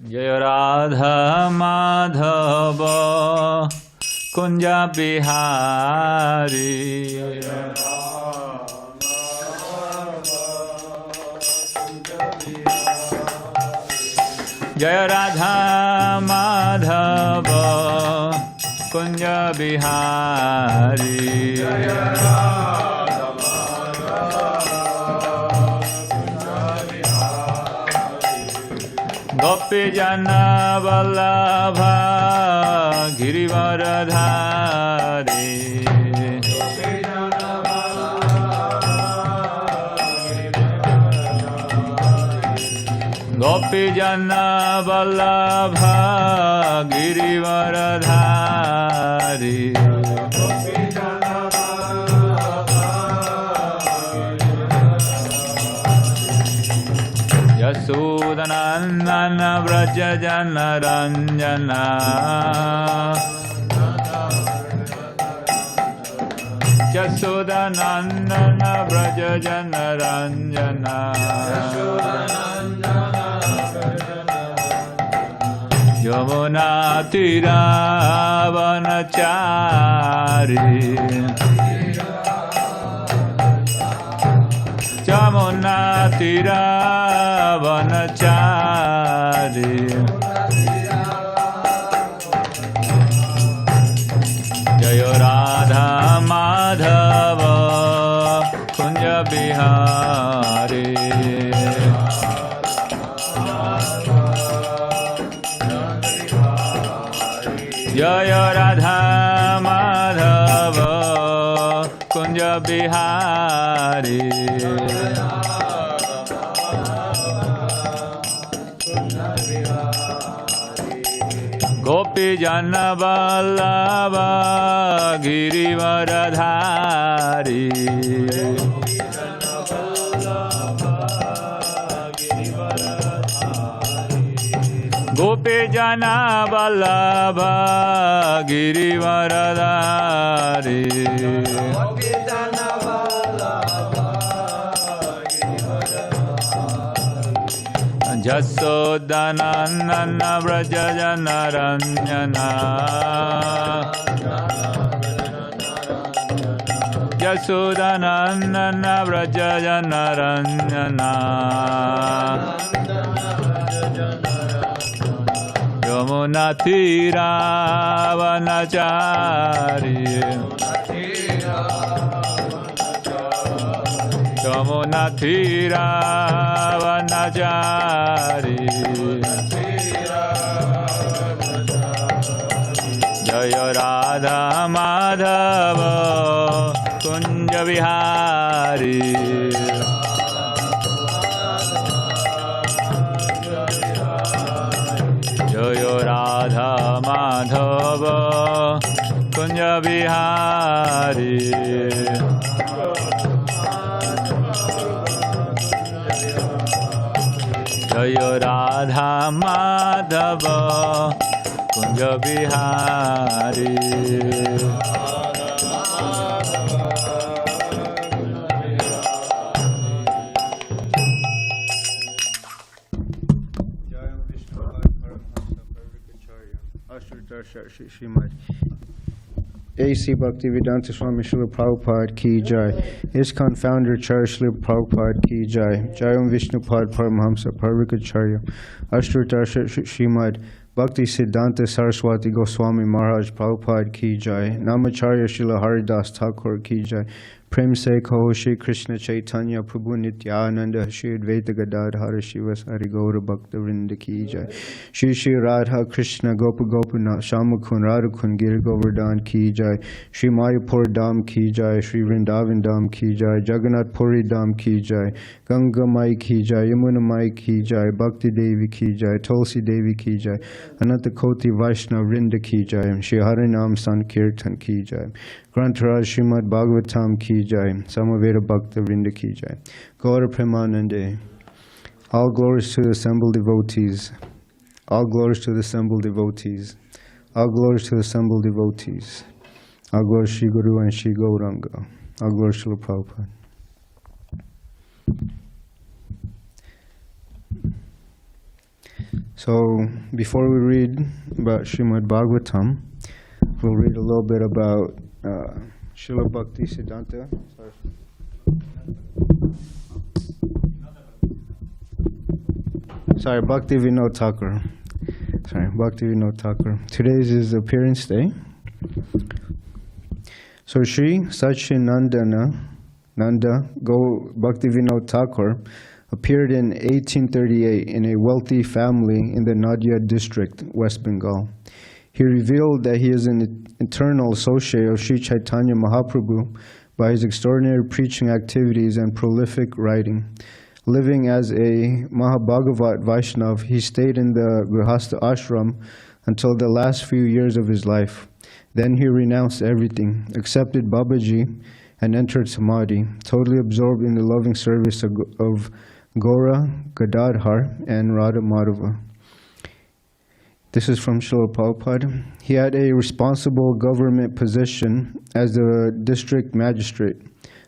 Jaya Radha Madhava Kunja Bihari Jaya Radha Madhava Kunja Bihari Gopi Jana Vallabha Girivaradhari Gopi Jana Vallabha Girivaradhari Yasodhanandana Vraja Jana Ranjana Yasodhanandana Vraja Jana Ranjana Yamuna Tira Vanachari Yamuna Tira Vanachari Jaya Radha Madhava Kunja Bihari Jaya Radha Madhava Kunja Bihari Gopi Jana Vallabha Girivaradhari Gopi Jana Vallabha Girivaradhari Yasodhanandana Vraja Jana Ranjana Yasodhanandana Vraja Jana Ranjana Yamuna Tira Vanachari Yamuna Tira Vanachari Jaya Radha Madhava Kunja Bihari Jaya Radha Madhava Kunja Bihari Jaya Radha Madhava Kunja Bihari Srimad A.C. Bhaktivedanta Swami Srila Prabhupada Ki Jai. ISKCON Founder Charya Srila Prabhupada Ki Jai. Jayam Vishnupad Paramhamsa Parvikacharya. Ashtratar Srimad Bhakti Siddhanta Saraswati Goswami Maharaj Prabhupada Ki Jai. Namacharya Srila Haridas Thakur Ki Jai. Prem Se Kaho Shri Krishna Chaitanya Prabhu Nityananda Shri Advaita Gadadhara Shiva Sari Gaura Bhakta Vrinda Ki Jai. Shri Shri Radha Krishna Gopa Gopinath Shamakun Radhakun Giri Govardhan Ki Jai. Shri Mayapur Dham Ki Jai. Shri Vrindavan Dham Ki Jai. Jagannath Puri Dham Ki Jai. Ganga Mai Ki Jai. Yamuna Mai Ki Jai. Bhakti Devi Ki Jai. Tulsi Devi Ki Jai. Ananta Koti Vaishnav Vrinda Ki Jai. Shri Harinam Sankirtan Ki Jai. Grantaraj Srimad Bhagavatam Ki Jai. Samaveda Bhakta Vrinda Ki Jai. Gaura Premanande. All glories to the assembled devotees. All glories to the assembled devotees. All glories to the assembled devotees. All glories Shri Guru and Shri Gauranga. All glories to Prabhupada. So before we read about Srimad Bhagavatam, we'll read a little bit about Srila Bhakti Siddhanta. Sorry, Bhakti Vinod Thakur. Bhakti Vinod Thakur. Today is his appearance day. So Sri Satchidananda Bhakti Vinod Thakur appeared in 1838 in a wealthy family in the Nadia district, West Bengal. He revealed that he is an eternal associate of Sri Chaitanya Mahaprabhu by his extraordinary preaching activities and prolific writing. Living as a Mahabhagavat Vaishnav, he stayed in the Grihastha ashram until the last few years of his life. Then he renounced everything, accepted Babaji, and entered Samadhi, totally absorbed in the loving service of Gaura, Gadadhar, and Radha Madhava. This is from Srila Prabhupada. He had a responsible government position as the district magistrate,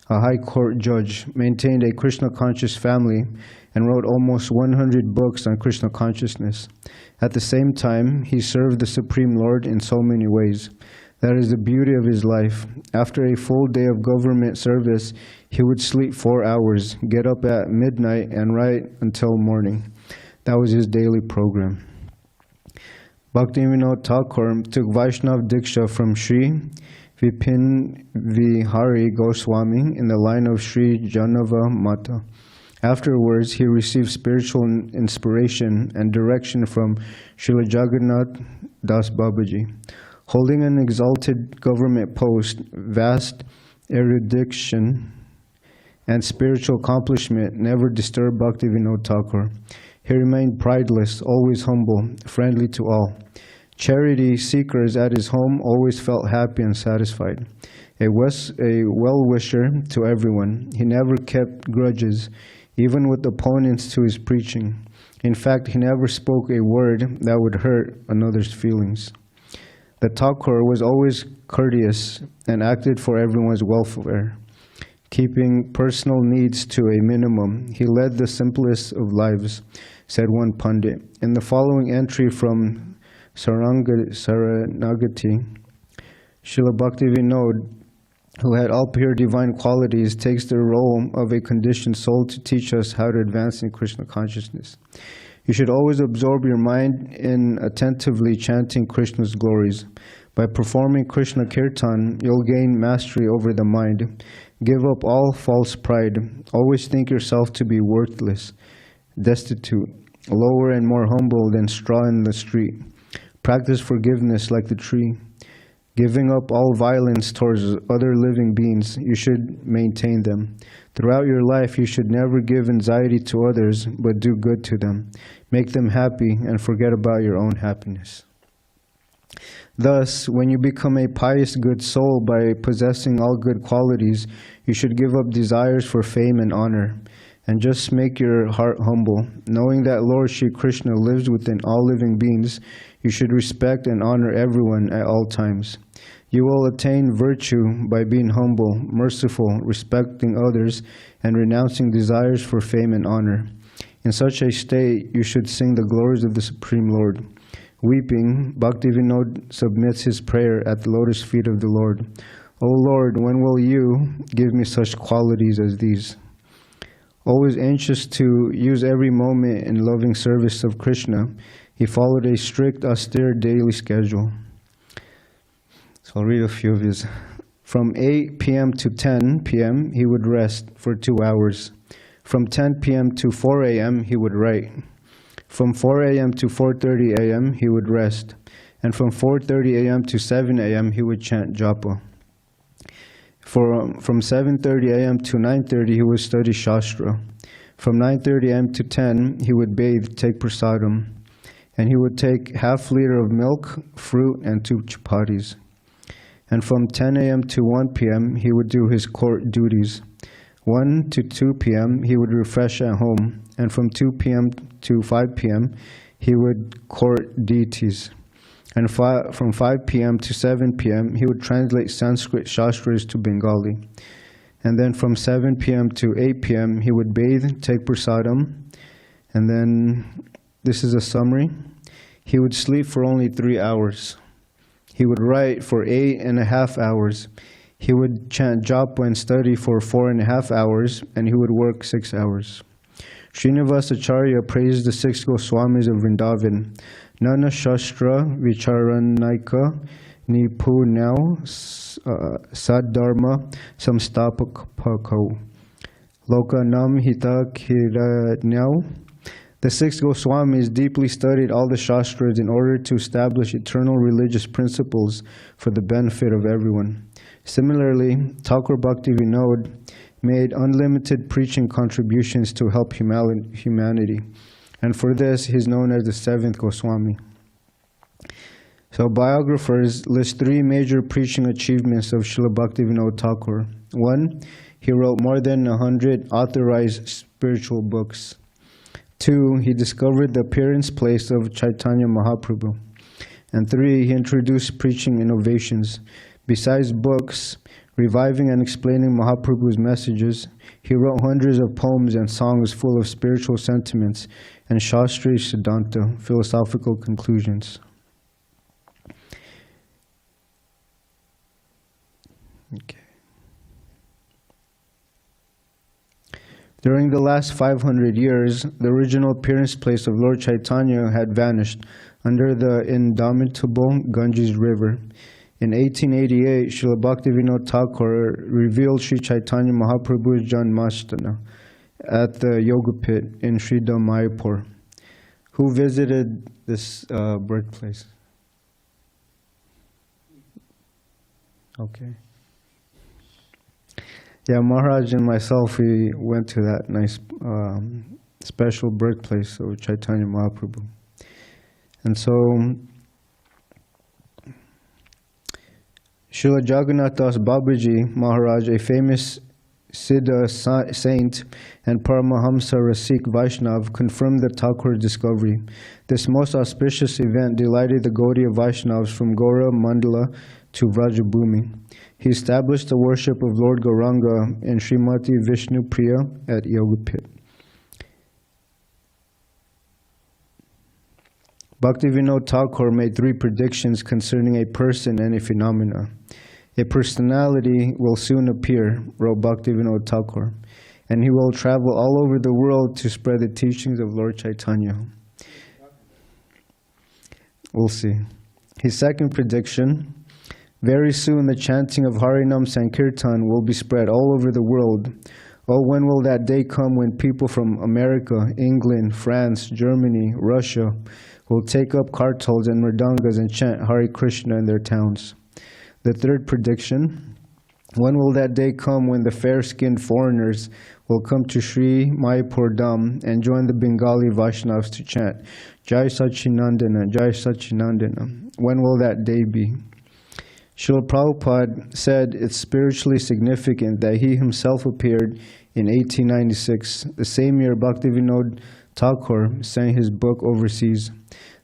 a high court judge, maintained a Krishna conscious family, and wrote almost 100 books on Krishna consciousness. At the same time, he served the Supreme Lord in so many ways. That is the beauty of his life. After a full day of government service, he would sleep 4 hours, get up at midnight, and write until morning. That was his daily program. Bhakti Vinod Thakur took Vaishnav Diksha from Sri Vipin Vihari Goswami in the line of Sri Janava Mata. Afterwards, he received spiritual inspiration and direction from Srila Jagannath Das Babaji. Holding an exalted government post, vast erudition and spiritual accomplishment never disturbed Bhakti Vinod Thakur. He remained prideless, always humble, friendly to all. Charity seekers at his home always felt happy and satisfied. A well-wisher to everyone, he never kept grudges, even with opponents to his preaching. In fact, he never spoke a word that would hurt another's feelings. The Thakur was always courteous and acted for everyone's welfare. Keeping personal needs to a minimum, he led the simplest of lives, said one pundit. In the following entry from Saranagati, Srila Bhakti Vinod, who had all pure divine qualities, takes the role of a conditioned soul to teach us how to advance in Krishna consciousness. You should always absorb your mind in attentively chanting Krishna's glories. By performing Krishna Kirtan, you'll gain mastery over the mind. Give up all false pride. Always think yourself to be worthless, destitute, lower and more humble than straw in the street. Practice forgiveness like the tree. Giving up all violence towards other living beings, you should maintain them. Throughout your life, you should never give anxiety to others, but do good to them. Make them happy and forget about your own happiness. Thus, when you become a pious good soul by possessing all good qualities, you should give up desires for fame and honor, and just make your heart humble. Knowing that Lord Shri Krishna lives within all living beings, you should respect and honor everyone at all times. You will attain virtue by being humble, merciful, respecting others, and renouncing desires for fame and honor. In such a state, you should sing the glories of the Supreme Lord. Weeping, Bhakti Vinod submits his prayer at the lotus feet of the Lord. O Lord, when will you give me such qualities as these? Always anxious to use every moment in loving service of Krishna, he followed a strict, austere daily schedule. So I'll read a few of his. From 8 p.m. to 10 p.m., he would rest for 2 hours. From 10 p.m. to 4 a.m., he would write. From 4 a.m. to 4:30 a.m., he would rest. And from 4:30 a.m. to 7 a.m., he would chant japa. From 7:30 a.m. to 9:30, he would study Shastra. From 9:30 a.m. to 10, he would bathe, take prasadam. And he would take half liter of milk, fruit, and 2 chapatis. And from 10 a.m. to 1 p.m., he would do his court duties. 1 to 2 p.m., he would refresh at home. And from 2 p.m. to 5 p.m., he would court deities. And from 5 p.m. to 7 p.m., he would translate Sanskrit Shastras to Bengali. And then from 7 p.m. to 8 p.m., he would bathe, take prasadam, and then This is a summary. He would sleep for only 3 hours. He would write for 8.5 hours. He would chant japa and study for 4.5 hours, and he would work 6 hours. Srinivasacharya praised the 6 Goswamis of Vrindavan. Nana Shastra Vicharanaika Nipunau Saddharma Samstapako Lokanam Hita Kiranyau. The 6 Goswamis deeply studied all the Shastras in order to establish eternal religious principles for the benefit of everyone. Similarly, Thakur Bhakti Vinod made unlimited preaching contributions to help humanity, and for this he is known as the 7th Goswami. So biographers list 3 major preaching achievements of Srila Bhakti Vinod Thakur. 1. He wrote more than 100 authorized spiritual books. 2. He discovered the appearance place of Chaitanya Mahaprabhu. And 3. He introduced preaching innovations. Besides books, reviving and explaining Mahaprabhu's messages, he wrote hundreds of poems and songs full of spiritual sentiments and Shastri Siddhanta, philosophical conclusions. Okay. During the last 500 years, the original appearance place of Lord Chaitanya had vanished under the indomitable Ganges River. In 1888, Srila Bhaktivinoda Thakur revealed Sri Chaitanya Mahaprabhu's Janmasthana at the Yoga Pit in Sridham, Mayapur. Who visited this birthplace? Okay. Yeah, Maharaj and myself, we went to that nice special birthplace of Chaitanya Mahaprabhu. And so, Srila Jagannath Das Babaji Maharaj, a famous Siddha saint and Paramahamsa Rasik Vaishnav, confirmed the Thakur's discovery. This most auspicious event delighted the Gaudiya Vaishnavas from Gaura Mandala to Vrajabhumi. He established the worship of Lord Gauranga in Srimati Vishnu Priya at Yoga Pit. Bhaktivinoda Thakur made 3 predictions concerning a person and a phenomena. A personality will soon appear, wrote Bhaktivinoda Thakur, and he will travel all over the world to spread the teachings of Lord Chaitanya. We'll see. His second prediction: very soon the chanting of Harinam Sankirtan will be spread all over the world. Oh, when will that day come when people from America, England, France, Germany, Russia will take up kartals and mridangas and chant Hare Krishna in their towns? The third prediction: when will that day come when the fair-skinned foreigners will come to Sri Mayapur Dham and join the Bengali Vaishnavas to chant Jai Sachinandana, Jai Sachinandana? When will that day be? Srila Prabhupada said it's spiritually significant that he himself appeared in 1896, the same year Bhaktivinoda Thakur sang his book overseas.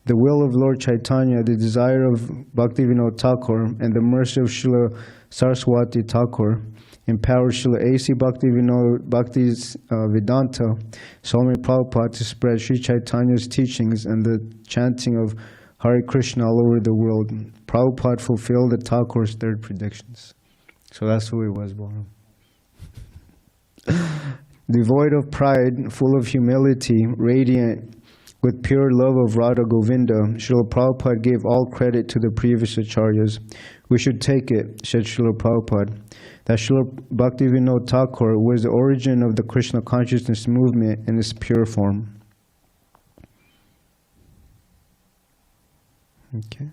The will of Lord Chaitanya, the desire of Bhaktivinoda Thakur, and the mercy of Srila Saraswati Thakur empowered Srila A.C. Bhakti's Vedanta Swami Prabhupada to spread Sri Chaitanya's teachings and the chanting of Hare Krishna all over the world. Prabhupada fulfilled the Thakur's 3rd predictions. So that's who he was born. Devoid of pride, full of humility, radiant with pure love of Radha Govinda, Srila Prabhupada gave all credit to the previous acharyas. We should take it, said Srila Prabhupada, that Srila Bhaktivinoda Thakur was the origin of the Krishna consciousness movement in its pure form. Okay.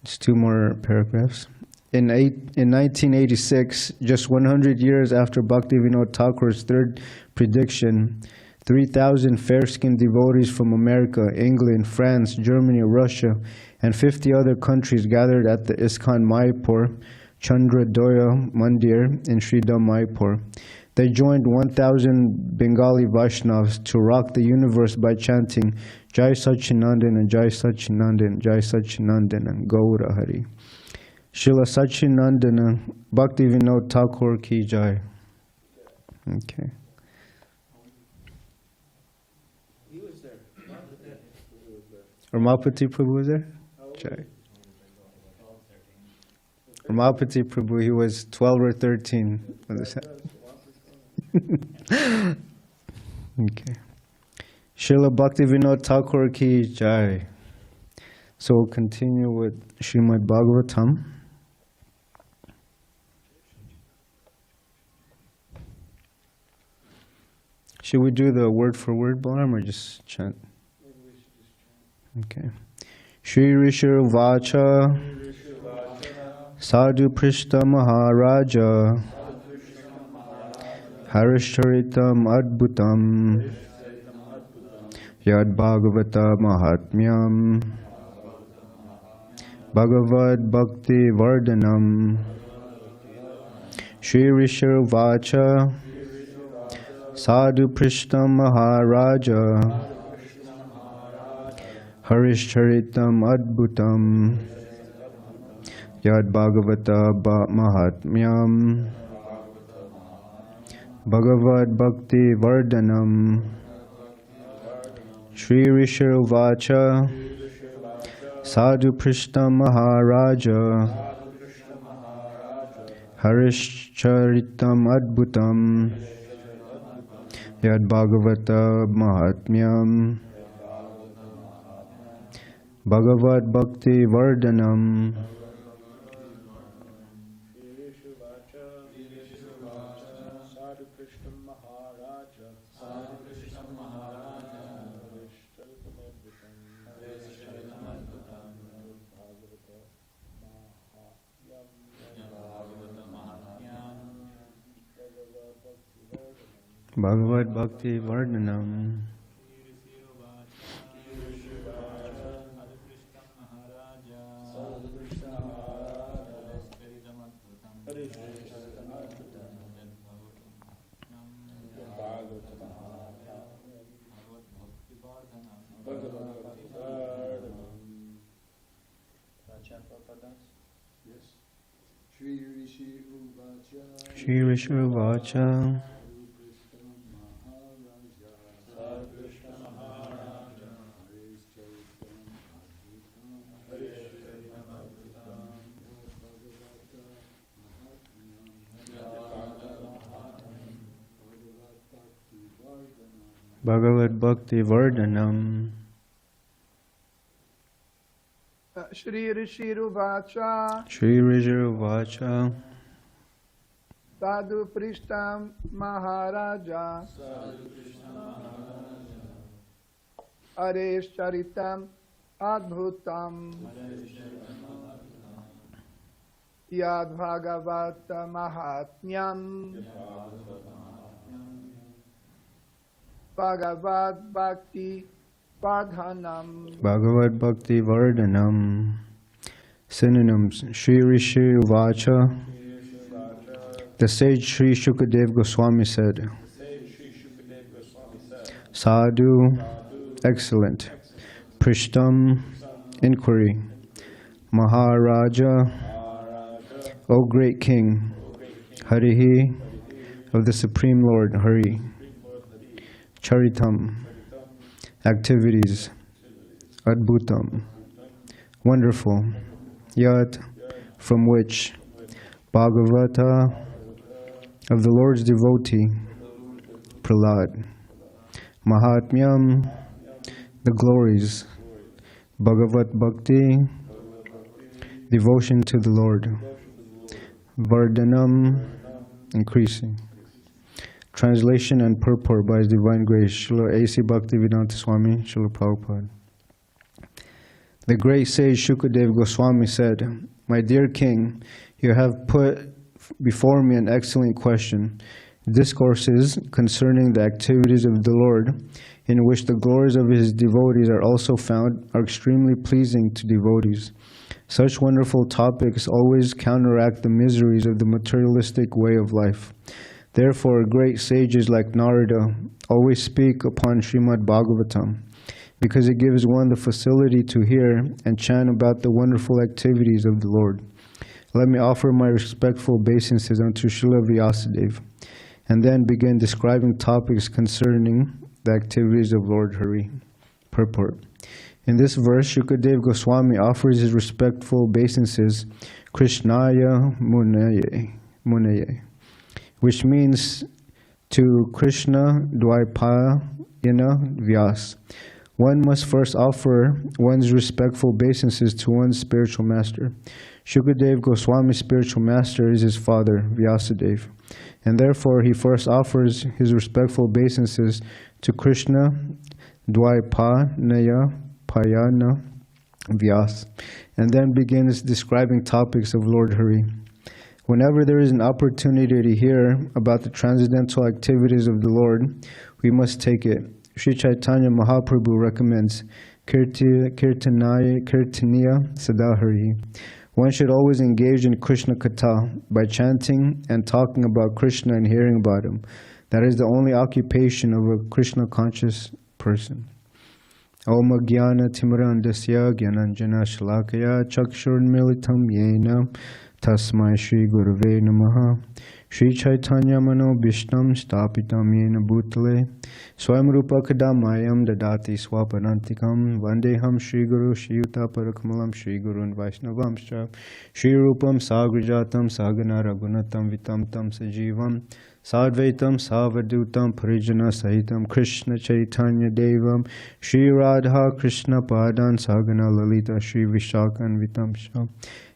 Just 2 more paragraphs. In 1986, just 100 years after Bhaktivinoda Thakur's 3rd prediction, 3,000 fair-skinned devotees from America, England, France, Germany, Russia, and 50 other countries gathered at the ISKCON Mayapur Chandradoya Mandir in Sridham, Mayapur. They joined 1,000 Bengali Vaishnavas to rock the universe by chanting Jai Sachinandana, Jai Sachinandana, Jai Sachinandana, Gaura Hari. Srila Sachinandana Bhaktivinoda Thakur Ki Jai. Okay. Ramalpati Prabhu was there? Jai. Ramalpati Prabhu, he was 12 or 13 when this happened. Okay. Srila Bhaktivinoda Thakur ki jai. So we'll continue with Srimad Bhagavatam. Should we do the word for word, Balaram, or just chant? Okay. Shri Rishir Vacha Sadhu Prishta Maharaja Harishcharitam Adbhutam Yad Bhagavata Mahatmyam Bhagavad Bhakti Vardhanam Shri Rishir Vacha Sadhu Prishta Maharaja Harishcharitam Adbhutam Yad Bhagavata Mahatmyam Bhagavad Bhakti Vardhanam Shri Rishir Vacha Sadhu Prishta Maharaja Harishcharitam Adbhutam Yad Bhagavata Mahatmyam Bhagavad Bhakti Vardhanam Bhagavad Bhakti Vardhanam Shri Rishir Vacha Bhagavad Bhakti Vardhanam Shri Rishiru Vacha Shri Rishir Vacha Sadhu Prishtam Maharaja Aresh Charitam Adbhutam Yad Bhagavata Mahatmyam Bhagavad Bhakti Vardhanam Bhagavad Bhakti Vardhanam. Synonyms: Shri Rishi Vacha. The sage Sri Shukadev Goswami said, Sadhu, excellent. Prishtam, inquiry. Maharaja, O great king. Harihi, of the Supreme Lord, Hari. Charitam, activities. Adbhutam, wonderful. Yat, from which. Bhagavata, of the Lord's devotee. Prahlad. Mahatmyam, the glories. Bhagavat Bhakti, devotion to the Lord. Vardhanam, increasing. Translation and purport by His Divine Grace, Srila A.C. Bhaktivedanta Swami, Srila Prabhupada. The great sage Shukadev Goswami said, My dear king, you have put before me an excellent question. Discourses concerning the activities of the Lord, in which the glories of His devotees are also found, are extremely pleasing to devotees. Such wonderful topics always counteract the miseries of the materialistic way of life. Therefore, great sages like Narada always speak upon Srimad Bhagavatam, because it gives one the facility to hear and chant about the wonderful activities of the Lord. Let me offer my respectful obeisances unto Srila Vyasadeva, and then begin describing topics concerning the activities of Lord Hari. Purport. In this verse, Shukadeva Goswami offers his respectful obeisances, Krishnaya Munaye, which means to Krishna Dvaipayana Vyas. One must first offer one's respectful obeisances to one's spiritual master. Shukadeva Goswami's spiritual master is his father, Vyasadeva, and therefore he first offers his respectful obeisances to Krishna Dvaipayana Vyas, and then begins describing topics of Lord Hari. Whenever there is an opportunity to hear about the transcendental activities of the Lord, we must take it. Sri Chaitanya Mahaprabhu recommends Kirtaniya Sadahari. One should always engage in Kṛṣṇa-kathā by chanting and talking about Krishna and hearing about him. That is the only occupation of a Krishna conscious person. Om Jnana Timirandasya Jnananjana Shalakaya Chakshurmilitam Yena Tasmai Shri Gurave Namaha. Shri Chaitanya Mano Bhishtam Stapitam Yena Bhutale Swayam Rupa Kadamayam Dadati Swaparantikam Vandeham Shri Guru Shri Yuta Parakamalam Shri Guru and Vaishnavamscha Shri Rupam Sagrijatam Sagana Ragunatam Vitam Tam Sajivam Sadvaitam Savadutam Parijana Sahitam Krishna Chaitanya Devam Shri Radha Krishna Padan Sagana Lalita Shri Vishakan Vitamsha.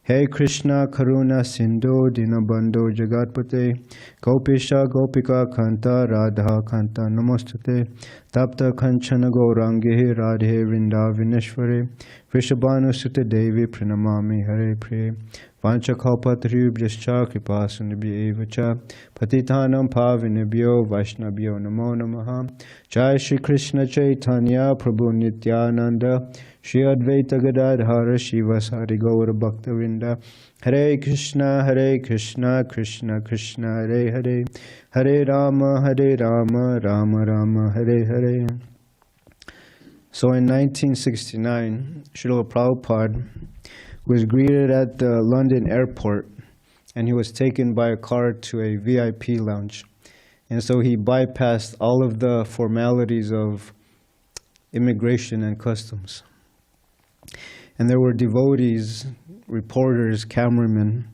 Hey Krishna Karuna Sindhu Dinabandhu Jagatpate Gopisha Gopika Kanta Radha Kanta Namostate Tapta Kanchana Gaurangi Radhe Vrindavaneshware Vrishabhanu Sutta Devi Pranamami Hare Priye Vancha Kalpatarubhyascha Kripasunabhya Evacha Patitanam Pavinabhyo Vaishnavyo Namo Namaha. Jai Shri Krishna Chaitanya Prabhu Nityananda Shri Advaita Gadadhara Shivasari Gaura Bhaktavinda. Hare Krishna Krishna Krishna Hare Hare Hare Rama Rama Rama Hare Hare. So in 1969, Srila Prabhupada was greeted at the London airport, and he was taken by a car to a VIP lounge. And so he bypassed all of the formalities of immigration and customs. And there were devotees, reporters, cameramen,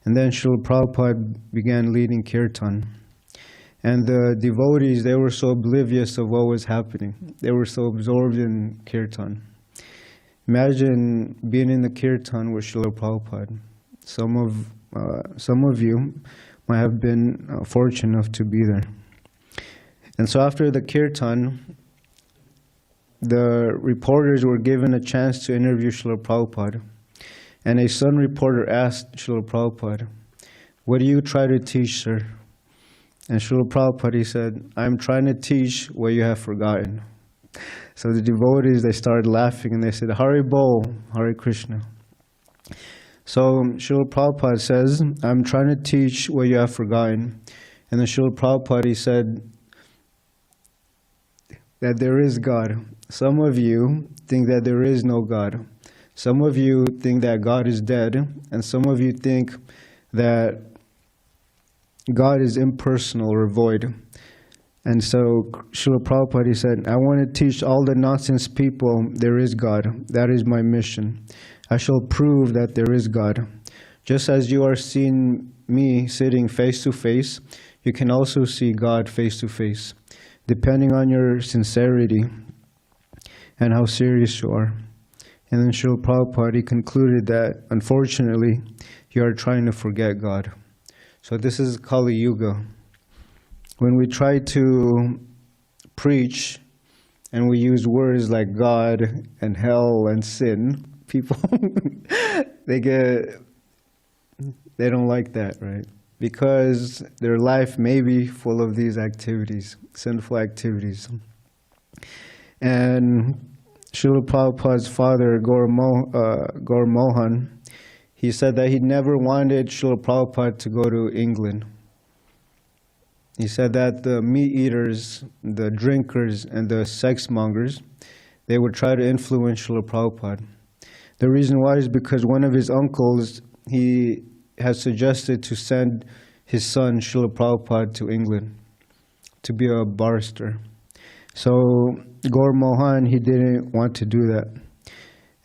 and then Srila Prabhupada began leading kirtan. And the devotees, they were so oblivious of what was happening. They were so absorbed in kirtan. Imagine being in the kirtan with Srila Prabhupada. Some of you might have been fortunate enough to be there. And so after the kirtan, the reporters were given a chance to interview Srila Prabhupada. And a Sun reporter asked Srila Prabhupada, "What do you try to teach, sir?" And Srila Prabhupada, he said, "I'm trying to teach what you have forgotten." So the devotees, they started laughing and they said, "Hari Bol, Hare Krishna." So Srila Prabhupada says, "I'm trying to teach what you have forgotten." And then Srila Prabhupada, he said that there is God. Some of you think that there is no God. Some of you think that God is dead. And some of you think that God is impersonal or void. And so Srila Prabhupada, he said, "I want to teach all the nonsense people there is God. That is my mission. I shall prove that there is God. Just as you are seeing me sitting face to face, you can also see God face to face, depending on your sincerity and how serious you are." And then Srila Prabhupada, he concluded that, unfortunately, you are trying to forget God. So this is Kali Yuga. When we try to preach and we use words like God and hell and sin, people, they don't like that, right? Because their life may be full of these activities, sinful activities. And Srila Prabhupada's father, Gaur Mohan, he said that he never wanted Srila Prabhupada to go to England. He said that the meat eaters, the drinkers, and the sex mongers, they would try to influence Srila Prabhupada. The reason why is because one of his uncles, he has suggested to send his son Srila Prabhupada to England to be a barrister. So Gaur Mohan, he didn't want to do that.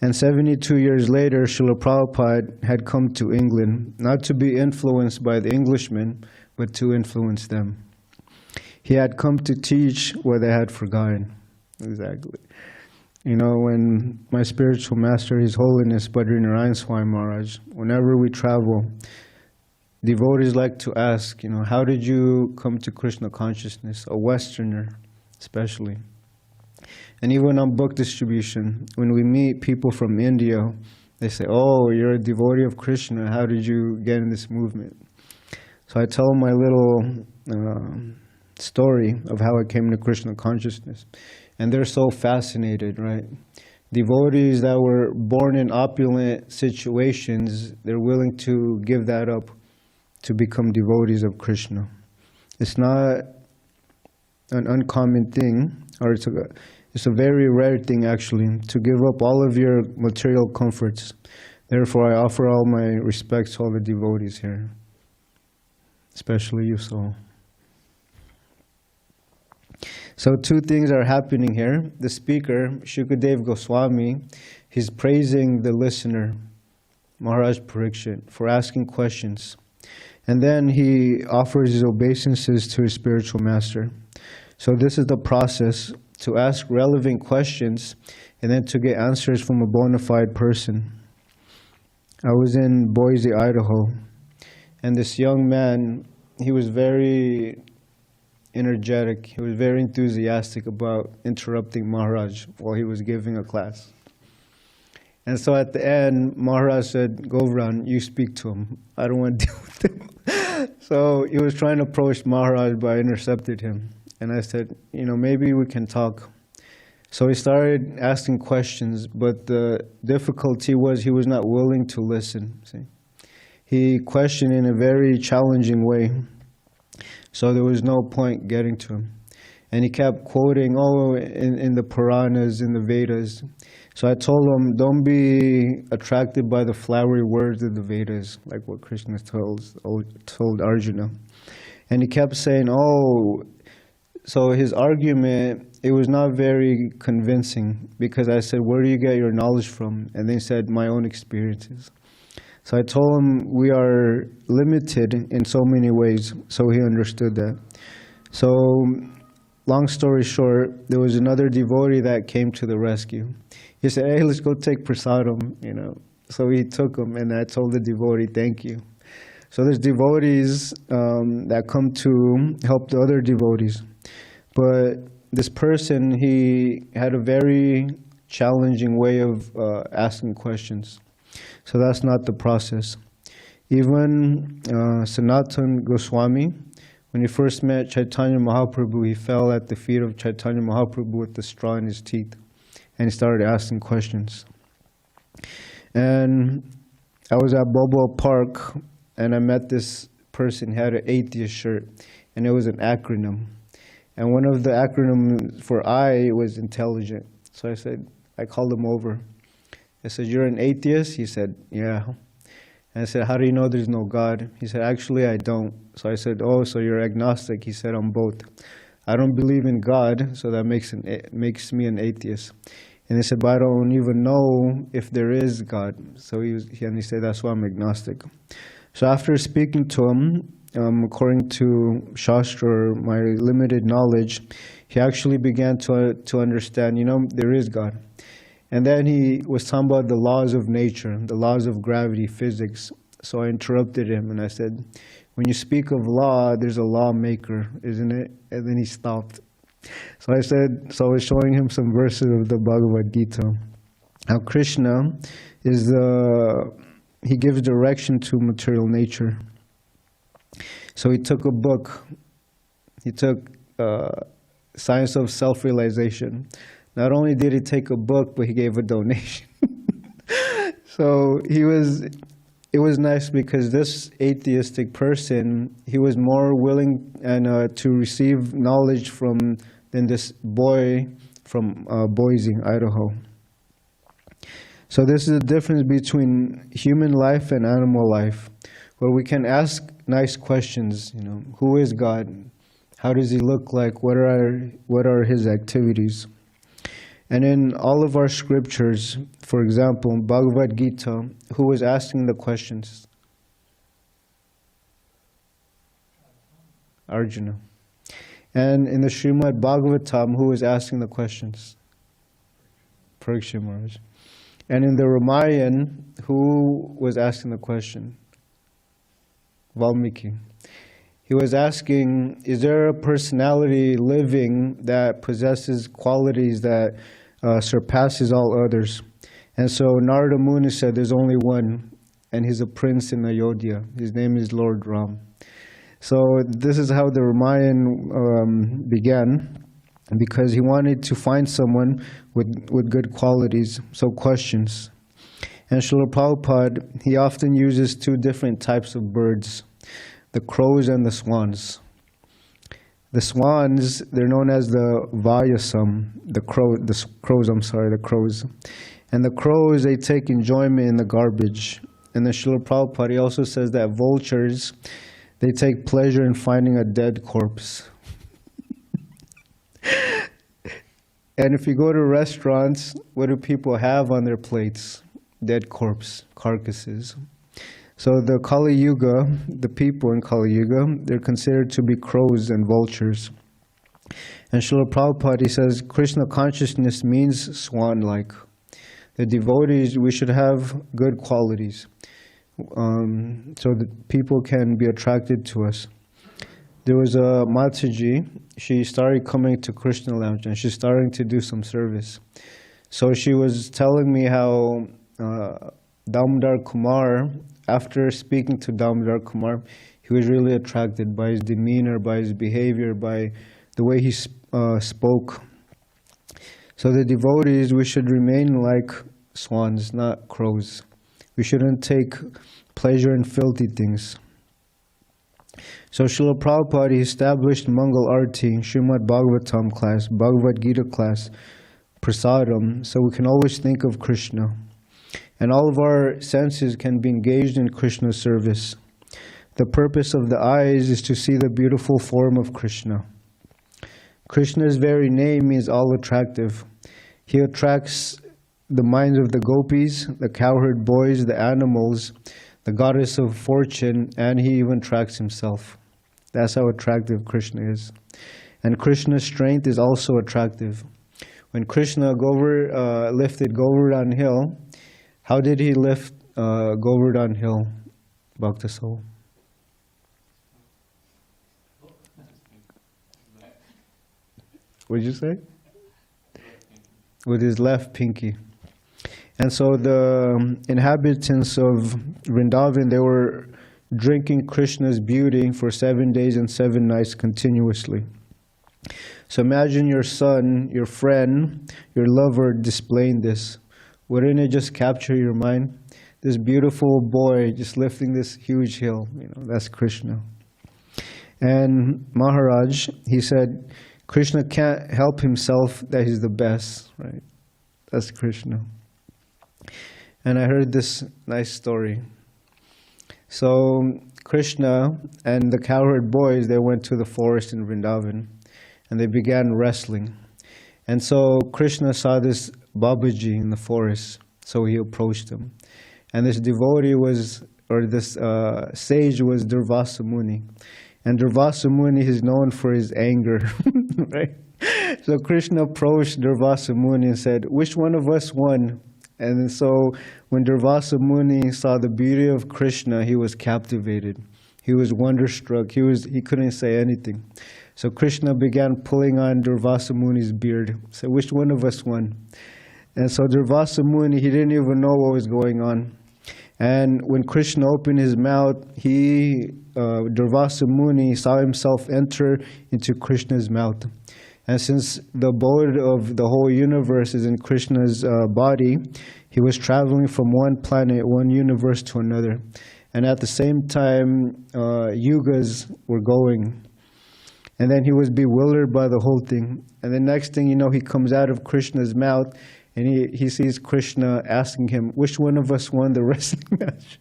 And 72 years later, Srila Prabhupada had come to England, not to be influenced by the Englishmen, but to influence them. He had come to teach what they had forgotten. Exactly. You know, when my spiritual master, His Holiness Badrinarayan Swami Maharaj, whenever we travel, devotees like to ask, you know, how did you come to Krishna consciousness? A Westerner, especially. And even on book distribution, when we meet people from India, they say, oh, you're a devotee of Krishna. How did you get in this movement? So I tell my little story of how I came to Krishna consciousness. And they're so fascinated, right? Devotees that were born in opulent situations, they're willing to give that up to become devotees of Krishna. It's not an uncommon thing, or it's a very rare thing actually, to give up all of your material comforts. Therefore, I offer all my respects to all the devotees here, especially you, so. So two things are happening here. The speaker, Shukadev Goswami, he's praising the listener, Maharaj Parikshit, for asking questions. And then he offers his obeisances to his spiritual master. So this is the process, to ask relevant questions and then to get answers from a bona fide person. I was in Boise, Idaho, and this young man, he was very energetic. He was very enthusiastic about interrupting Maharaj while he was giving a class. And so at the end, Maharaj said, Govardhan, you speak to him. I don't want to deal with him. So he was trying to approach Maharaj, but I intercepted him. And I said, you know, maybe we can talk. So he started asking questions, but the difficulty was he was not willing to listen. See? He questioned in a very challenging way. So there was no point getting to him. And he kept quoting, in the Puranas, in the Vedas. So I told him, don't be attracted by the flowery words of the Vedas, like what Krishna told Arjuna. And he kept saying, so his argument, it was not very convincing, because I said, where do you get your knowledge from? And they said, my own experiences. So I told him we are limited in so many ways, so he understood that. So, long story short, there was another devotee that came to the rescue. He said, hey, let's go take prasadam, you know. So he took him, and I told the devotee, thank you. So there's devotees that come to help the other devotees. But this person, he had a very challenging way of asking questions. So that's not the process. Even Sanatana Goswami, when he first met Chaitanya Mahaprabhu, he fell at the feet of Chaitanya Mahaprabhu with the straw in his teeth. And he started asking questions. And I was at Balboa Park, and I met this person. He had an atheist shirt, and it was an acronym. And one of the acronyms for I was intelligent. So I called him over. I said, you're an atheist? He said, yeah. And I said, how do you know there's no God? He said, actually, I don't. So I said, oh, so you're agnostic? He said, I'm both. I don't believe in God, so that makes me an atheist. And he said, but I don't even know if there is God. So he said, that's why I'm agnostic. So after speaking to him, according to Shastra, my limited knowledge, he actually began to understand, there is God. And then he was talking about the laws of nature, the laws of gravity, physics. So I interrupted him and I said, when you speak of law, there's a lawmaker, isn't it? And then he stopped. So I was showing him some verses of the Bhagavad Gita. How Krishna he gives direction to material nature. So he took a book. He took Science of Self-Realization. Not only did he take a book, but he gave a donation. So it was nice because this atheistic person, he was more willing to receive knowledge than this boy from Boise, Idaho. So this is the difference between human life and animal life, where we can ask nice questions. Who is God? How does he look like? What are his activities? And in all of our scriptures, for example, Bhagavad Gita, who was asking the questions? Arjuna. And in the Srimad Bhagavatam, who was asking the questions? Parikshit Maharaj. And in the Ramayana, who was asking the question? Valmiki. He was asking, is there a personality living that possesses qualities that surpasses all others? And so Narada Muni said there's only one, and he's a prince in Ayodhya. His name is Lord Ram. So this is how the Ramayana began, because he wanted to find someone with good qualities, so questions. And Srila Prabhupada, he often uses two different types of birds, the crows and the swans. The swans, they're known as the Vayasam, the crows. And the crows, they take enjoyment in the garbage. And the Srila Prabhupada, he also says that vultures, they take pleasure in finding a dead corpse. And if you go to restaurants, what do people have on their plates? Dead corpse, carcasses. So the Kali Yuga, the people in Kali Yuga, they're considered to be crows and vultures. And Srila Prabhupada, he says, Krishna consciousness means swan-like. The devotees, we should have good qualities, so that people can be attracted to us. There was a Mataji, she started coming to Krishna Lounge and she's starting to do some service. So she was telling me how Damodar Kumar, after speaking to Damodar Kumar, he was really attracted by his demeanor, by his behavior, by the way he spoke. So the devotees, we should remain like swans, not crows. We shouldn't take pleasure in filthy things. So Srila Prabhupada, he established Mangal Arti, Srimad Bhagavatam class, Bhagavad Gita class, Prasadam, so we can always think of Krishna. And all of our senses can be engaged in Krishna's service. The purpose of the eyes is to see the beautiful form of Krishna. Krishna's very name is all attractive. He attracts the minds of the gopis, the cowherd boys, the animals, the goddess of fortune, and he even attracts himself. That's how attractive Krishna is. And Krishna's strength is also attractive. When Krishna lifted Govardhan Hill, how did he lift Govardhan Hill, Bhakta Soul? What did you say? With his left pinky. And so the inhabitants of Vrindavan, they were drinking Krishna's beauty for 7 days and 7 nights continuously. So imagine your son, your friend, your lover displaying this. Wouldn't it just capture your mind? This beautiful boy just lifting this huge hill, that's Krishna. And Maharaj, he said, Krishna can't help himself that he's the best, right? That's Krishna. And I heard this nice story. So Krishna and the cowherd boys, they went to the forest in Vrindavan and they began wrestling. And so Krishna saw this Babaji in the forest, so he approached him. And this devotee this sage was Durvasa Muni. And Durvasa Muni is known for his anger, right? So Krishna approached Durvasa Muni and said, which one of us won? And so when Durvasa Muni saw the beauty of Krishna, he was captivated. He was wonderstruck. He couldn't say anything. So Krishna began pulling on Durvasa Muni's beard. So which one of us won? And so Durvasa Muni, he didn't even know what was going on. And when Krishna opened his mouth, Durvasa Muni saw himself enter into Krishna's mouth. And since the abode of the whole universe is in Krishna's body, he was traveling from one planet, one universe to another. And at the same time, yugas were going. And then he was bewildered by the whole thing. And the next thing you know, he comes out of Krishna's mouth and he sees Krishna asking him, which one of us won the wrestling match?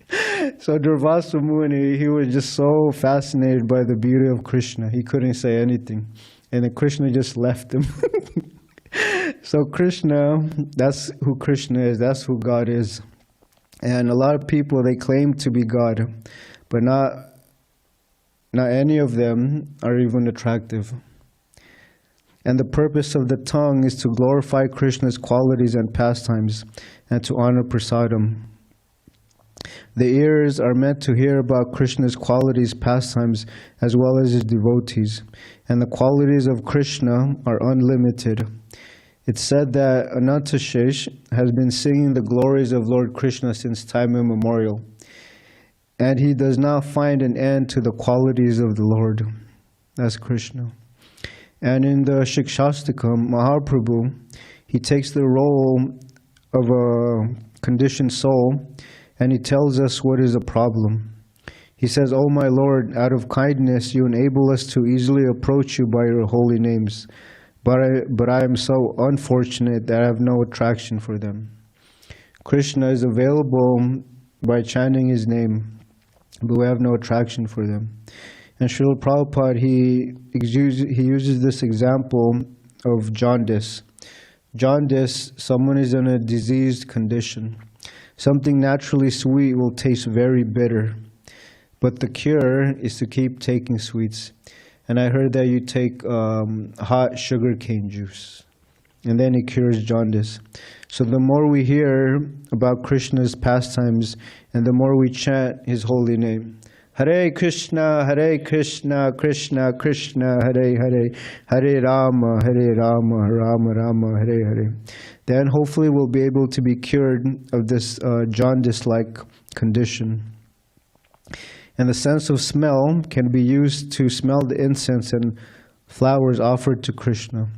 So Durvasa Muni, he was just so fascinated by the beauty of Krishna. He couldn't say anything. And then Krishna just left him. So Krishna, that's who Krishna is, that's who God is. And a lot of people, they claim to be God, but not any of them are even attractive. And the purpose of the tongue is to glorify Krishna's qualities and pastimes and to honor prasadam. The ears are meant to hear about Krishna's qualities, pastimes, as well as his devotees. And the qualities of Krishna are unlimited. It's said that Anantashesh has been singing the glories of Lord Krishna since time immemorial. And he does not find an end to the qualities of the Lord. That's Krishna. And in the Shikshastakam, Mahaprabhu, he takes the role of a conditioned soul, and he tells us what is a problem. He says, "O my Lord, out of kindness you enable us to easily approach you by your holy names, but I am so unfortunate that I have no attraction for them." Krishna is available by chanting his name, but we have no attraction for them. And Srila Prabhupada, he uses this example of jaundice. Jaundice, someone is in a diseased condition. Something naturally sweet will taste very bitter, but the cure is to keep taking sweets. And I heard that you take hot sugarcane juice, and then it cures jaundice. So the more we hear about Krishna's pastimes, and the more we chant his holy name, Hare Krishna, Krishna Krishna, Hare Hare, Hare Rama, Rama Rama, Hare Hare. Then hopefully we'll be able to be cured of this jaundice-like condition. And the sense of smell can be used to smell the incense and flowers offered to Krishna.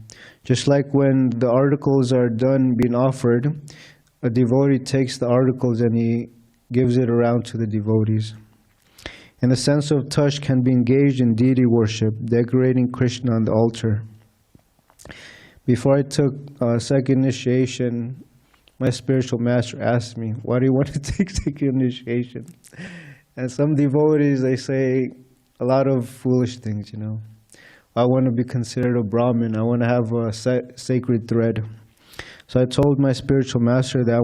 Just like when the articles are done being offered, a devotee takes the articles and he gives it around to the devotees. And the sense of touch can be engaged in deity worship, decorating Krishna on the altar. Before I took second initiation, my spiritual master asked me, "Why do you want to take second initiation?" And some devotees, they say a lot of foolish things, you know. I want to be considered a Brahmin. I want to have a sacred thread. So I told my spiritual master that I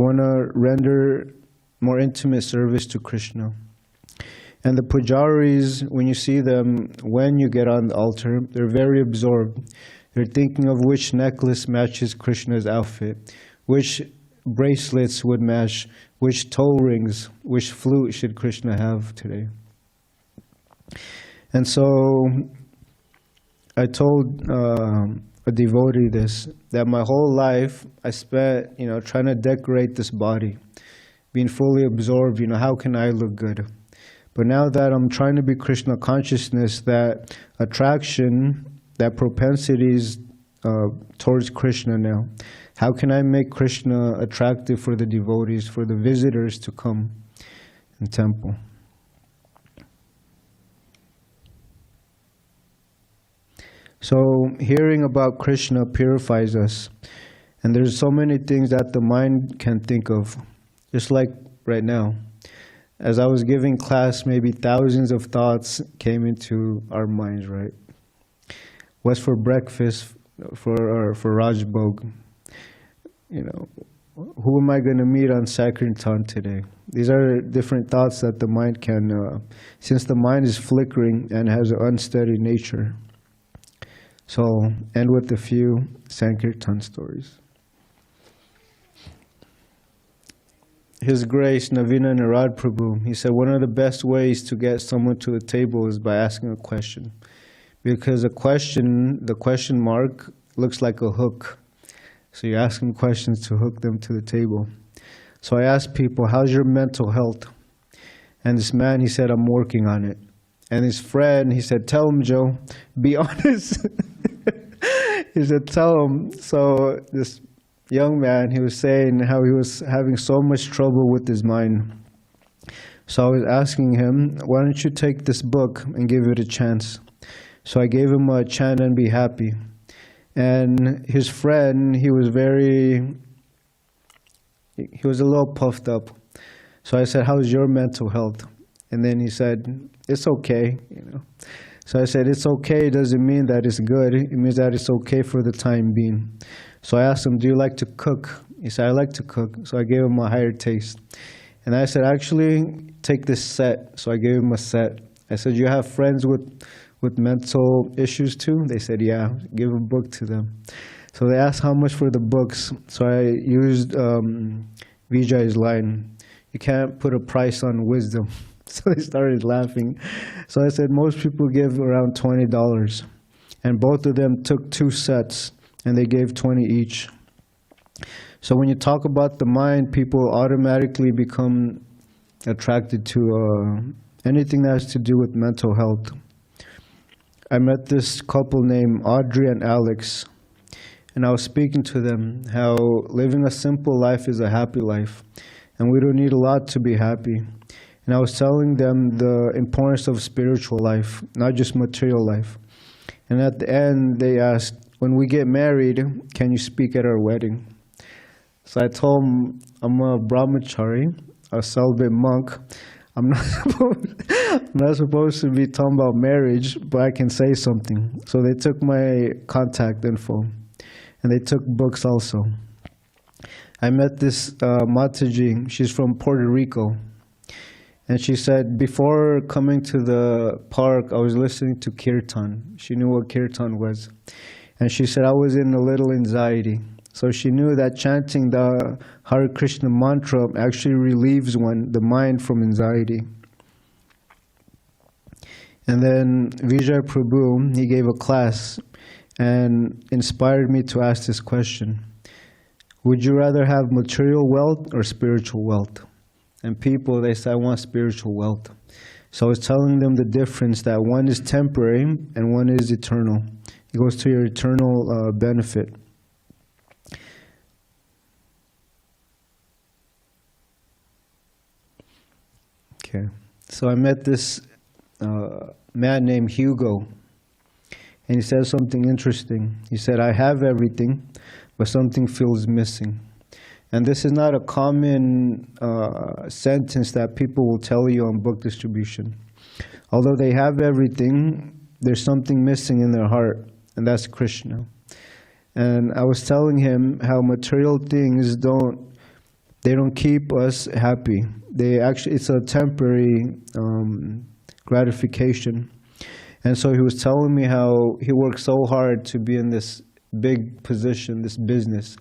want to render more intimate service to Krishna. And the pujaris, when you see them, when you get on the altar, they're very absorbed. They're thinking of which necklace matches Krishna's outfit, which bracelets would match, which toe rings, which flute should Krishna have today. And so I told a devotee this, that my whole life I spent, trying to decorate this body, being fully absorbed, how can I look good? But now that I'm trying to be Krishna consciousness, that attraction, that propensities towards Krishna now, how can I make Krishna attractive for the devotees, for the visitors to come in temple? So hearing about Krishna purifies us. And there's so many things that the mind can think of. Just like right now. As I was giving class, maybe thousands of thoughts came into our minds, right? What's for breakfast for Rajbhog? Who am I going to meet on Sankirtan today? These are different thoughts that the mind can, since the mind is flickering and has an unsteady nature. So I'll end with a few Sankirtan stories. His Grace Navina Narad Prabhu, he said one of the best ways to get someone to a table is by asking a question. Because the question mark looks like a hook. So you're asking questions to hook them to the table. So I asked people, how's your mental health? And this man, he said, I'm working on it. And his friend, he said, tell him, Joe, be honest. He said, tell him. So this young man, he was saying how he was having so much trouble with his mind. So I was asking him, why don't you take this book and give it a chance? So I gave him a chant and be happy. And his friend, he was a little puffed up. So I said, how's your mental health? And then he said, it's okay, So I said, it's okay, it doesn't mean that it's good. It means that it's okay for the time being. So I asked him, do you like to cook? He said, I like to cook. So I gave him a higher taste. And I said, actually, take this set. So I gave him a set. I said, you have friends with mental issues too? They said, yeah, give a book to them. So they asked how much for the books. So I used Vijay's line, you can't put a price on wisdom. So they started laughing. So I said, most people give around $20. And both of them took 2 sets, and they gave 20 each. So when you talk about the mind, people automatically become attracted to anything that has to do with mental health. I met this couple named Audrey and Alex, and I was speaking to them how living a simple life is a happy life, and we don't need a lot to be happy. And I was telling them the importance of spiritual life, not just material life. And at the end, they asked, when we get married, can you speak at our wedding? So I told them, I'm a brahmachari, a celibate monk. I'm not supposed to be talking about marriage, but I can say something. So they took my contact info, and they took books also. I met this Mataji, she's from Puerto Rico. And she said, before coming to the park, I was listening to Kirtan. She knew what Kirtan was. And she said, I was in a little anxiety. So she knew that chanting the Hare Krishna mantra actually relieves the mind from anxiety. And then Vijay Prabhu, he gave a class and inspired me to ask this question. Would you rather have material wealth or spiritual wealth? And people, they say, I want spiritual wealth. So I was telling them the difference, that one is temporary and one is eternal. It goes to your eternal benefit. Okay, so I met this man named Hugo, and he said something interesting. He said, I have everything, but something feels missing. And this is not a common sentence that people will tell you on book distribution. Although they have everything, there's something missing in their heart, and that's Krishna. And I was telling him how material things don't keep us happy. It's a temporary gratification. And so he was telling me how he worked so hard to be in this big position, this business.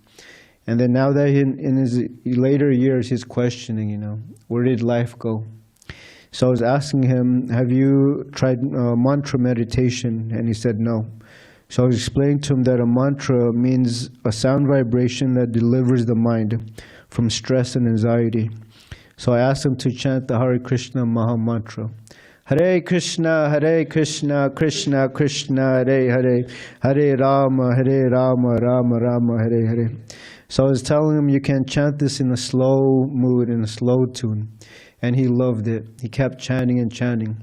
And then now that in his later years, he's questioning, where did life go? So I was asking him, have you tried mantra meditation? And he said no. So I was explaining to him that a mantra means a sound vibration that delivers the mind from stress and anxiety. So I asked him to chant the Hare Krishna Maha Mantra. Hare Krishna, Krishna Krishna, Hare Hare, Hare Rama, Rama Rama, Hare Hare. So I was telling him you can chant this in a slow mood, in a slow tune. And he loved it. He kept chanting and chanting.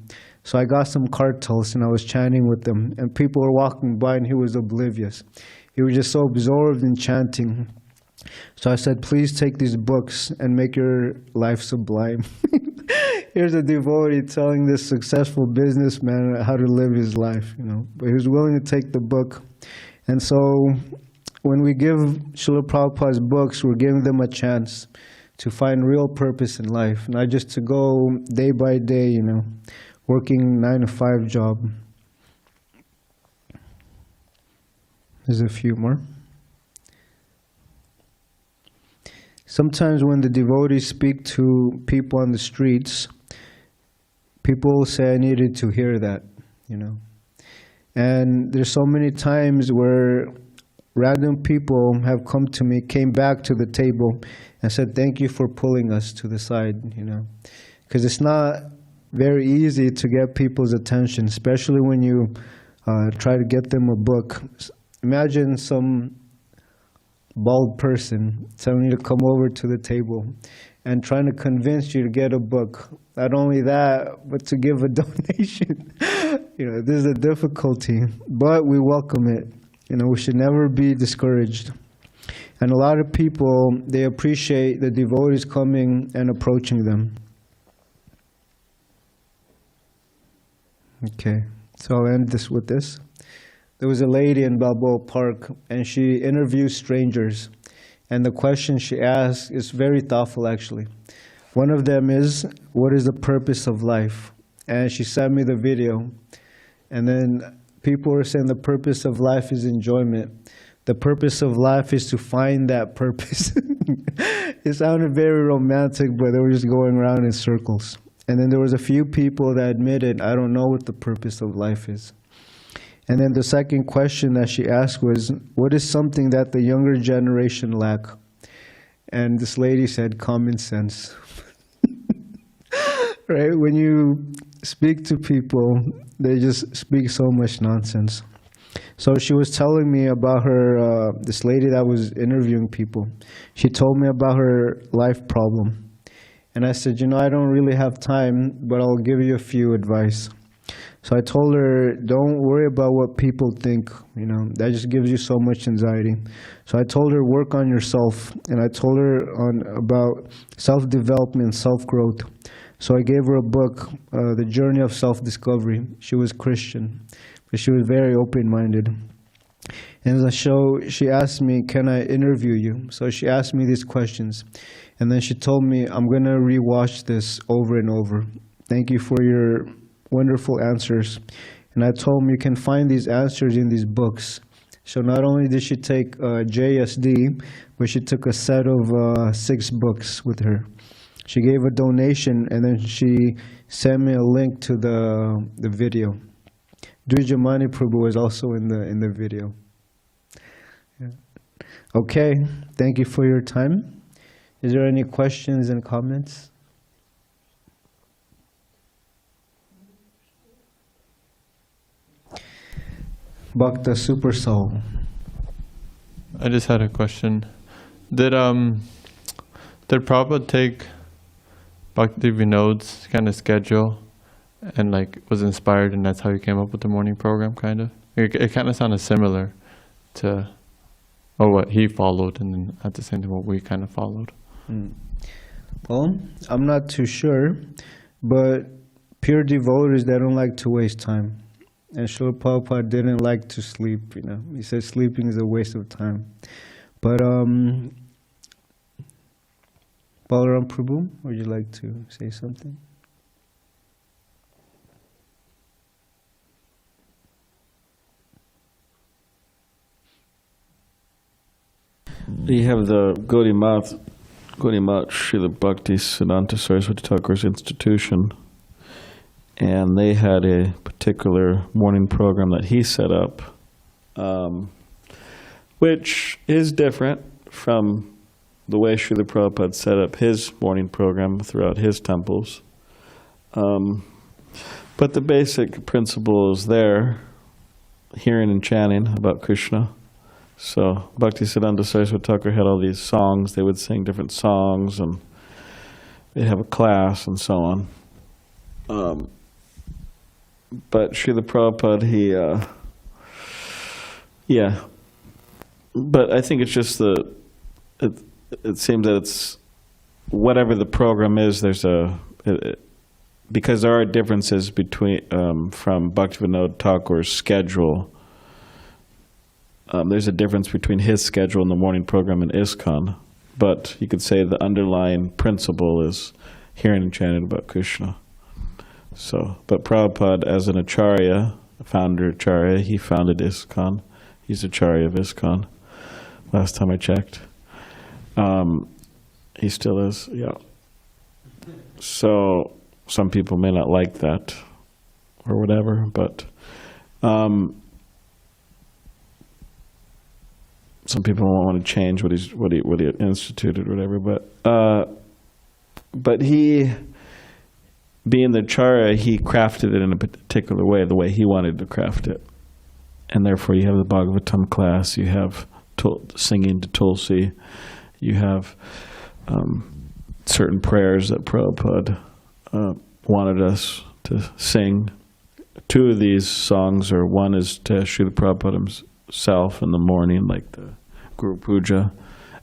So I got some kartals and I was chanting with them. And people were walking by and he was oblivious. He was just so absorbed in chanting. So I said, please take these books and make your life sublime. Here's a devotee telling this successful businessman how to live his life, But he was willing to take the book. And so when we give Srila Prabhupada's books, we're giving them a chance to find real purpose in life, not just to go day by day, working 9-to-5 job. There's a few more. Sometimes when the devotees speak to people on the streets, people say, I needed to hear that, And there's so many times where random people have come to me, came back to the table and said, thank you for pulling us to the side, Because it's not very easy to get people's attention, especially when you try to get them a book. Imagine some bald person telling you to come over to the table and trying to convince you to get a book. Not only that, but to give a donation. This is a difficulty, but we welcome it. We should never be discouraged. And a lot of people, they appreciate the devotees coming and approaching them. Okay, So I'll end this with this. There was a lady in Balboa Park, and she interviews strangers. And the question she asks is very thoughtful, actually. One of them is, what is the purpose of life? And she sent me the video. And then people were saying the purpose of life is enjoyment. The purpose of life is to find that purpose. It sounded very romantic, but they were just going around in circles. And then there was a few people that admitted, I don't know what the purpose of life is. And then the second question that she asked was, what is something that the younger generation lack? And this lady said, common sense. Right? When you speak to people, they just speak so much nonsense. So she was telling me about her, this lady that was interviewing people. She told me about her life problem. And I said, I don't really have time, but I'll give you a few advice. So I told her, don't worry about what people think, that just gives you so much anxiety. So I told her, work on yourself. And I told her about self-development, self-growth. So I gave her a book, The Journey of Self-Discovery. She was Christian, but she was very open-minded. And so she asked me, can I interview you? So she asked me these questions. And then she told me, I'm going to rewatch this over and over. Thank you for your wonderful answers. And I told him you can find these answers in these books. So not only did she take JSD, but she took a set of 6 books with her. She gave a donation, and then she sent me a link to the video. Dvijamani Prabhu was also in the video. Yeah. Okay, thank you for your time. Is there any questions and comments? Bhakta Super Soul. I just had a question. Did Prabhupada take Bhakti Vinod's kind of schedule and was inspired, and that's how he came up with the morning program, kind of? It kind of sounded similar to what he followed, and then at the same time what we kind of followed. Well, I'm not too sure, but pure devotees, they don't like to waste time. And Srila Prabhupada didn't like to sleep, He said sleeping is a waste of time. But Balaram Prabhu, would you like to say something? You have the Gaudiya Math Srila Bhakti Siddhanta Saraswati Thakur's institution, and they had a particular morning program that he set up, which is different from the way Srila Prabhupada set up his morning program throughout his temples. But the basic principle is there, hearing and chanting about Krishna. So Bhakti Siddhanta Saraswati Thakur had all these songs. They would sing different songs, and they'd have a class and so on. But Srila Prabhupada, but I think it's just it seems that it's whatever the program is, because there are differences between from Bhaktivinoda Thakur's schedule. There's a difference between his schedule and the morning program in ISKCON, but you could say the underlying principle is hearing and chanting about Krishna. So, but Prabhupada, as an Acharya, founder Acharya, he founded ISKCON. He's Acharya of ISKCON, last time I checked. He still is, yeah. So, some people may not like that, or whatever, but some people won't want to change what he instituted or whatever, but he, being the Acharya, he crafted it in a particular way, the way he wanted to craft it. And therefore you have the Bhagavatam class, you have singing to Tulsi, you have certain prayers that Prabhupada wanted us to sing. 2 of these songs are, one is to Srila Prabhupada himself in the morning, like the Guru Puja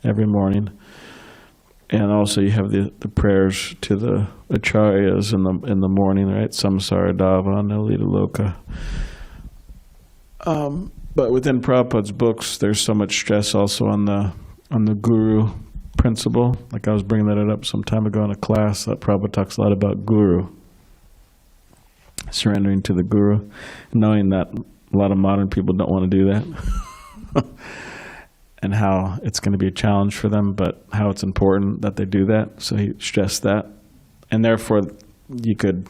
every morning. And also you have the prayers to the acharyas in the morning, right? Samsara Dava, Nalita Loka. But within Prabhupada's books, there's so much stress also on the guru principle. Like I was bringing that up some time ago in a class. Prabhupada talks a lot about guru, surrendering to the guru, knowing that a lot of modern people don't want to do that, and how it's going to be a challenge for them, but how it's important that they do that. So he stressed that, and therefore you could,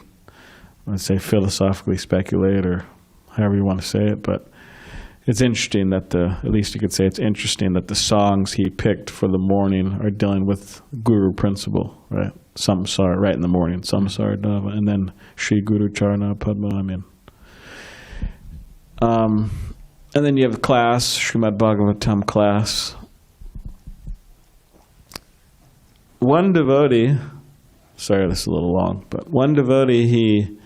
let's say, philosophically speculate or however you want to say it, but it's interesting that at least you could say it's interesting that the songs he picked for the morning are dealing with guru principle, right? Samsara, right in the morning, Samsara Dava, and then Shri Guru Charana Padma, and then you have the class, Srimad Bhagavatam class. One devotee, sorry this is a little long, but one devotee,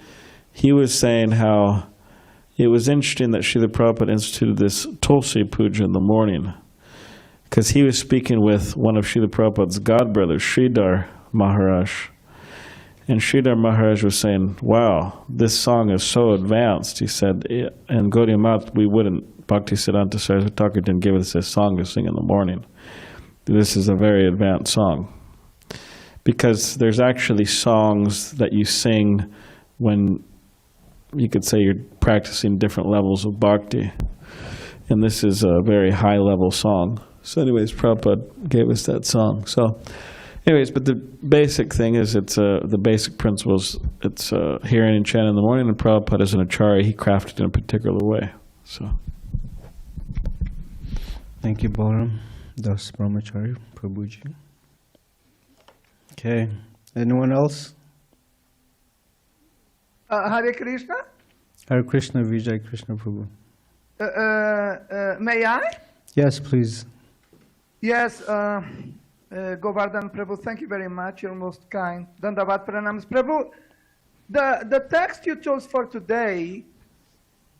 he was saying how it was interesting that Srila Prabhupada instituted this Tulsi Puja in the morning, because he was speaking with one of Srila Prabhupada's godbrothers, Sridhar Maharaj. And Sridhar Maharaj was saying, wow, this song is so advanced. He said, and Gaudiya Math, we wouldn't, Bhaktisiddhanta Saraswati Thakur didn't give us this song to sing in the morning. This is a very advanced song. Because there's actually songs that you sing when you could say you're practicing different levels of bhakti. And this is a very high-level song. So anyways, Prabhupada gave us that song. So anyways, but the basic thing is the basic principles, it's hearing and chanting in the morning, and Prabhupada as an acharya, he crafted it in a particular way. So. Thank you, Balaram. Das Brahmachari, Prabhuji. Okay. Anyone else? Hare Krishna. Hare Krishna, Vijay Krishna Prabhu. May I? Yes, please. Yes, Govardhan Prabhu, thank you very much. You're most kind. Dandavat Pranams. Prabhu, the text you chose for today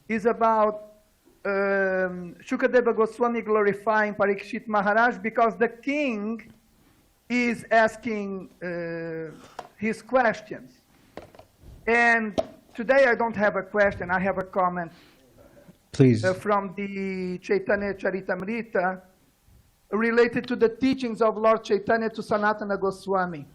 is about Shukadeva Goswami glorifying Parikshit Maharaj because the king is asking his questions. And today I don't have a question, I have a comment. Please. From the Chaitanya Charitamrita related to the teachings of Lord Chaitanya to Sanatana Goswami.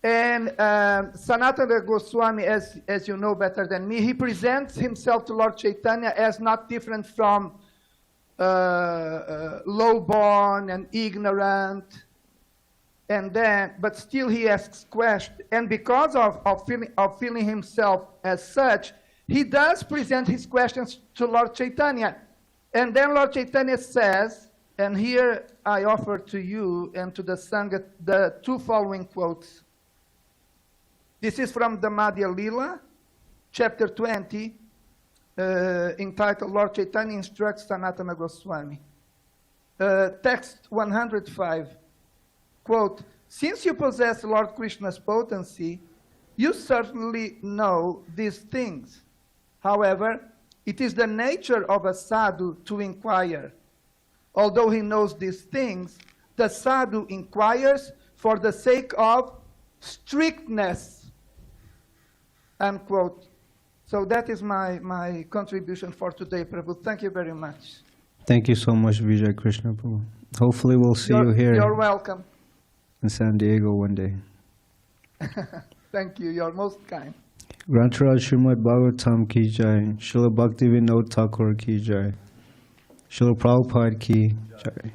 And Sanatana Goswami, as you know better than me, he presents himself to Lord Chaitanya as not different from low-born and ignorant. And then, but still he asks questions. And because of feeling himself as such, he does present his questions to Lord Chaitanya. And then Lord Chaitanya says, and here I offer to you and to the Sangha the two following quotes. This is from the Madhya Lila, chapter 20, entitled Lord Chaitanya Instructs Sanatana Goswami. Text 105. Quote, since you possess Lord Krishna's potency, you certainly know these things. However, it is the nature of a sadhu to inquire. Although he knows these things, the sadhu inquires for the sake of strictness. Unquote. So that is my contribution for today, Prabhu. Thank you very much. Thank you so much, Vijay Krishna Prabhu. Hopefully we'll see you here. You're welcome. In San Diego one day. Thank you. You're most kind. Grantaraj Srimad Bhagavatam ki jai. Srila Bhakti Vinod Thakur ki jai. Srila Prabhupada ki jai.